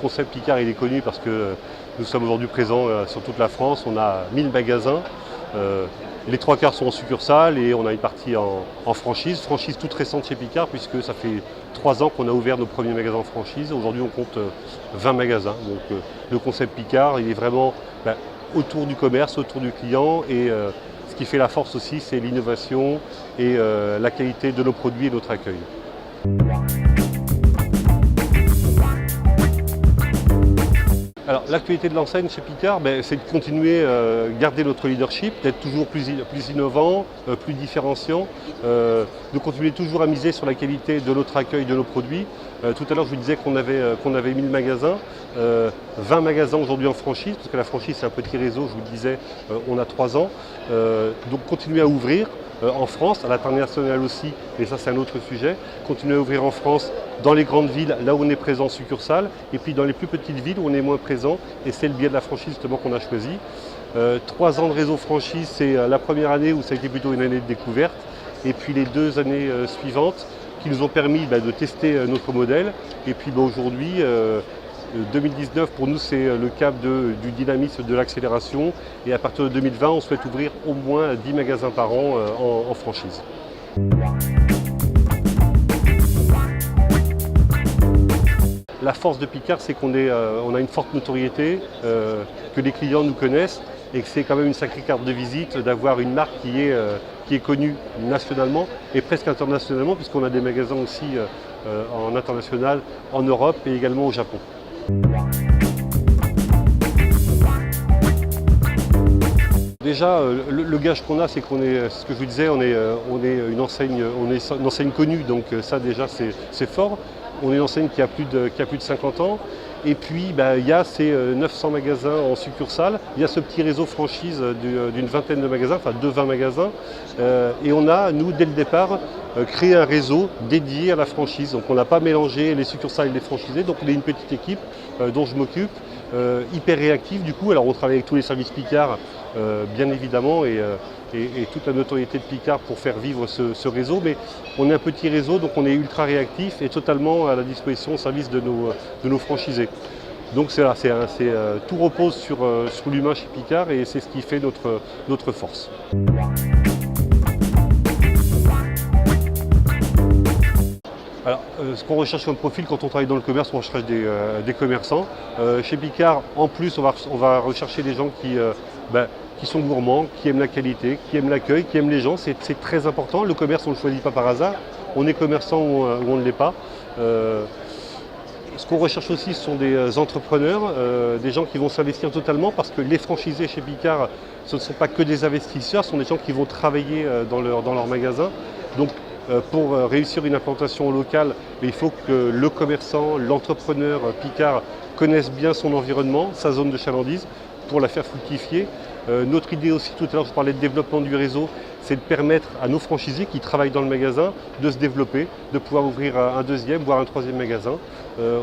concept Picard il est connu parce que nous sommes aujourd'hui présents sur toute la France. On a 1000 magasins. Les 3/4 sont en succursale et on a une partie en franchise. Franchise toute récente chez Picard puisque ça fait 3 ans qu'on a ouvert nos premiers magasins en franchise. Aujourd'hui on compte 20 magasins. Donc le concept Picard il est vraiment autour du commerce, autour du client et ce qui fait la force aussi c'est l'innovation et la qualité de nos produits et notre accueil. Alors l'actualité de l'enseigne chez Picard, c'est de continuer à garder notre leadership, d'être toujours plus innovant, plus différenciant, de continuer toujours à miser sur la qualité de notre accueil de nos produits. Tout à l'heure je vous disais qu'on avait 1000 magasins, 20 magasins aujourd'hui en franchise, parce que la franchise c'est un petit réseau, je vous le disais, on a 3 ans. Donc continuer à ouvrir en France, à l'international aussi, et ça c'est un autre sujet, continuer à ouvrir en France dans les grandes villes, là où on est présent en succursale, et puis dans les plus petites villes où on est moins présent, et c'est le biais de la franchise justement qu'on a choisi. 3 ans de réseau franchise, c'est la première année où ça a été plutôt une année de découverte, et puis les 2 années suivantes qui nous ont permis de tester notre modèle, et puis aujourd'hui, 2019 pour nous c'est le cap du dynamisme, de l'accélération et à partir de 2020 on souhaite ouvrir au moins 10 magasins par an en franchise. La force de Picard c'est qu'on a une forte notoriété, que les clients nous connaissent et que c'est quand même une sacrée carte de visite d'avoir une marque qui est connue nationalement et presque internationalement puisqu'on a des magasins aussi en international, en Europe et également au Japon. Déjà, le gage qu'on a, c'est qu'on est, ce que je vous disais, on est une enseigne connue, donc ça déjà c'est fort. On est une enseigne qui a plus de 50 ans. Et puis il y a ces 900 magasins en succursale, il y a ce petit réseau franchise d'une vingtaine de magasins, enfin de 20 magasins. Et on a, nous, dès le départ, créé un réseau dédié à la franchise. Donc on n'a pas mélangé les succursales et les franchisés, donc on est une petite équipe dont je m'occupe, hyper réactive du coup. Alors on travaille avec tous les services Picard, bien évidemment, et toute la notoriété de Picard pour faire vivre ce réseau. Mais on est un petit réseau, donc on est ultra réactif et totalement à la disposition au service de nos franchisés. Donc tout repose sur l'humain chez Picard et c'est ce qui fait notre force. Alors, ce qu'on recherche comme profil quand on travaille dans le commerce, on recherche des commerçants. Chez Picard, en plus, on va rechercher des gens qui sont gourmands, qui aiment la qualité, qui aiment l'accueil, qui aiment les gens. C'est très important. Le commerce, on ne le choisit pas par hasard. On est commerçant ou on ne l'est pas. Ce qu'on recherche aussi, ce sont des entrepreneurs, des gens qui vont s'investir totalement parce que les franchisés chez Picard, ce ne sont pas que des investisseurs, ce sont des gens qui vont travailler dans leur magasin. Donc, pour réussir une implantation locale, il faut que le commerçant, l'entrepreneur Picard connaisse bien son environnement, sa zone de chalandise, pour la faire fructifier. Notre idée aussi, tout à l'heure je parlais de développement du réseau, c'est de permettre à nos franchisés qui travaillent dans le magasin de se développer, de pouvoir ouvrir un deuxième, voire un troisième magasin.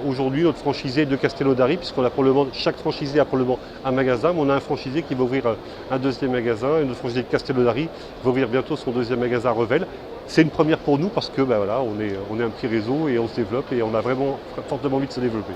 Aujourd'hui, notre franchisé est de Castello-d'Ari, puisqu'on a pour le moment, chaque franchisé a pour le moment un magasin, mais on a un franchisé qui va ouvrir un deuxième magasin, et notre franchisé de Castello-d'Ari va ouvrir bientôt son deuxième magasin à Revel. C'est une première pour nous parce que on est un petit réseau et on se développe et on a vraiment fortement envie de se développer.